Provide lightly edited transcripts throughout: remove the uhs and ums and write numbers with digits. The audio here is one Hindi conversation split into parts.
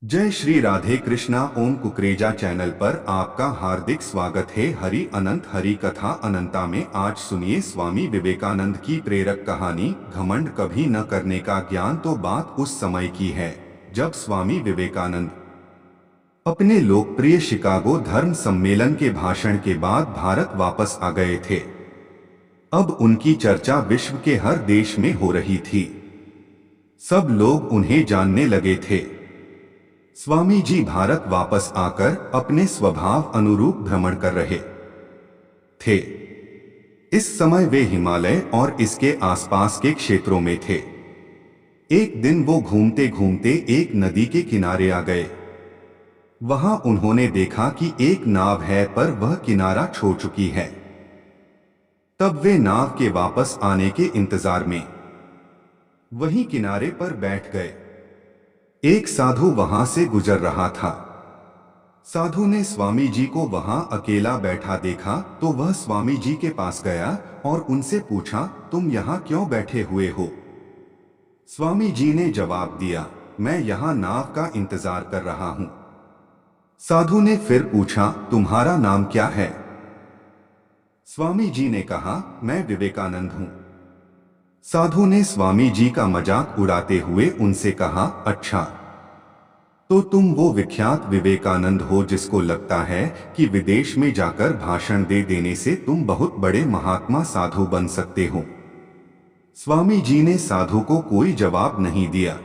जय श्री राधे कृष्णा। ओम कुकरेजा चैनल पर आपका हार्दिक स्वागत है। हरि अनंत हरि कथा अनंता में आज सुनिए स्वामी विवेकानंद की प्रेरक कहानी घमंड कभी न करने का ज्ञान। तो बात उस समय की है जब स्वामी विवेकानंद अपने लोकप्रिय शिकागो धर्म सम्मेलन के भाषण के बाद भारत वापस आ गए थे। अब उनकी चर्चा विश्व के हर देश में हो रही थी। सब लोग उन्हें जानने लगे थे। स्वामी जी भारत वापस आकर अपने स्वभाव अनुरूप भ्रमण कर रहे थे। इस समय वे हिमालय और इसके आसपास के क्षेत्रों में थे। एक दिन वो घूमते घूमते एक नदी के किनारे आ गए। वहां उन्होंने देखा कि एक नाव है पर वह किनारा छोड़ चुकी है। तब वे नाव के वापस आने के इंतजार में वहीं किनारे पर बैठ गए। एक साधु वहां से गुजर रहा था। साधु ने स्वामी जी को वहां अकेला बैठा देखा तो वह स्वामी जी के पास गया और उनसे पूछा, तुम यहाँ क्यों बैठे हुए हो? स्वामी जी ने जवाब दिया, मैं यहाँ नाव का इंतजार कर रहा हूँ। साधु ने फिर पूछा, तुम्हारा नाम क्या है? स्वामी जी ने कहा, मैं विवेकानंद हूँ। साधु ने स्वामी जी का मजाक उड़ाते हुए उनसे कहा, अच्छा, तो तुम वो विख्यात विवेकानंद हो जिसको लगता है कि विदेश में जाकर भाषण दे देने से तुम बहुत बड़े महात्मा साधु बन सकते हो। स्वामी जी ने साधु को कोई जवाब नहीं दिया।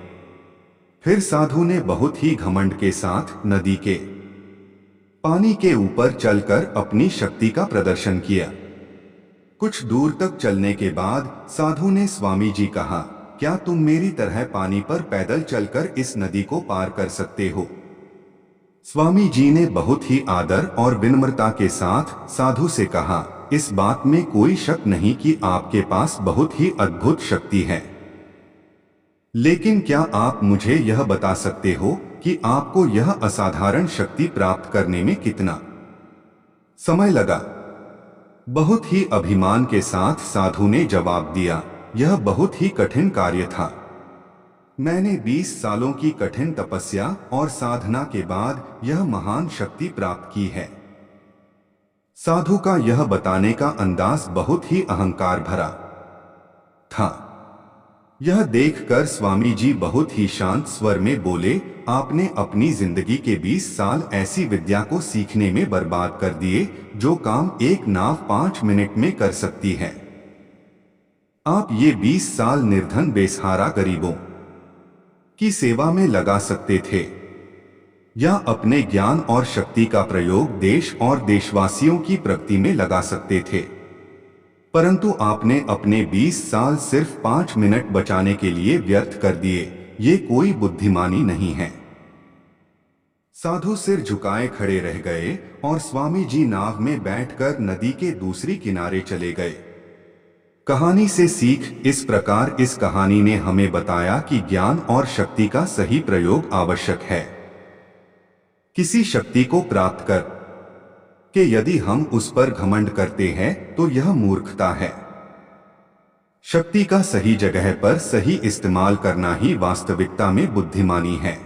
फिर साधु ने बहुत ही घमंड के साथ नदी के पानी के ऊपर चलकर अपनी शक्ति का प्रदर्शन किया। कुछ दूर तक चलने के बाद साधु ने स्वामी जी कहा, क्या तुम मेरी तरह पानी पर पैदल चलकर इस नदी को पार कर सकते हो? स्वामी जी ने बहुत ही आदर और विनम्रता के साथ साधु से कहा, इस बात में कोई शक नहीं कि आपके पास बहुत ही अद्भुत शक्ति है। लेकिन क्या आप मुझे यह बता सकते हो कि आपको यह असाधारण शक्ति प्राप्त करने में कितना समय लगा? बहुत ही अभिमान के साथ साधु ने जवाब दिया, यह बहुत ही कठिन कार्य था। मैंने 20 सालों की कठिन तपस्या और साधना के बाद यह महान शक्ति प्राप्त की है। साधु का यह बताने का अंदाज बहुत ही अहंकार भरा था। यह देखकर स्वामी जी बहुत ही शांत स्वर में बोले, आपने अपनी जिंदगी के 20 साल ऐसी विद्या को सीखने में बर्बाद कर दिए जो काम एक नाव 5 मिनट में कर सकती है। आप ये 20 साल निर्धन बेसहारा गरीबों की सेवा में लगा सकते थे या अपने ज्ञान और शक्ति का प्रयोग देश और देशवासियों की प्रगति में लगा सकते थे, परंतु आपने अपने 20 साल सिर्फ 5 मिनट बचाने के लिए व्यर्थ कर दिए। ये कोई बुद्धिमानी नहीं है। साधु सिर झुकाए खड़े रह गए और स्वामी जी नाव में बैठकर नदी के दूसरी किनारे चले गए। कहानी से सीख इस प्रकार इस कहानी ने हमें बताया कि ज्ञान और शक्ति का सही प्रयोग आवश्यक है। किसी शक्ति को प्राप्त कर कि यदि हम उस पर घमंड करते हैं तो यह मूर्खता है। शक्ति का सही जगह पर सही इस्तेमाल करना ही वास्तविकता में बुद्धिमानी है।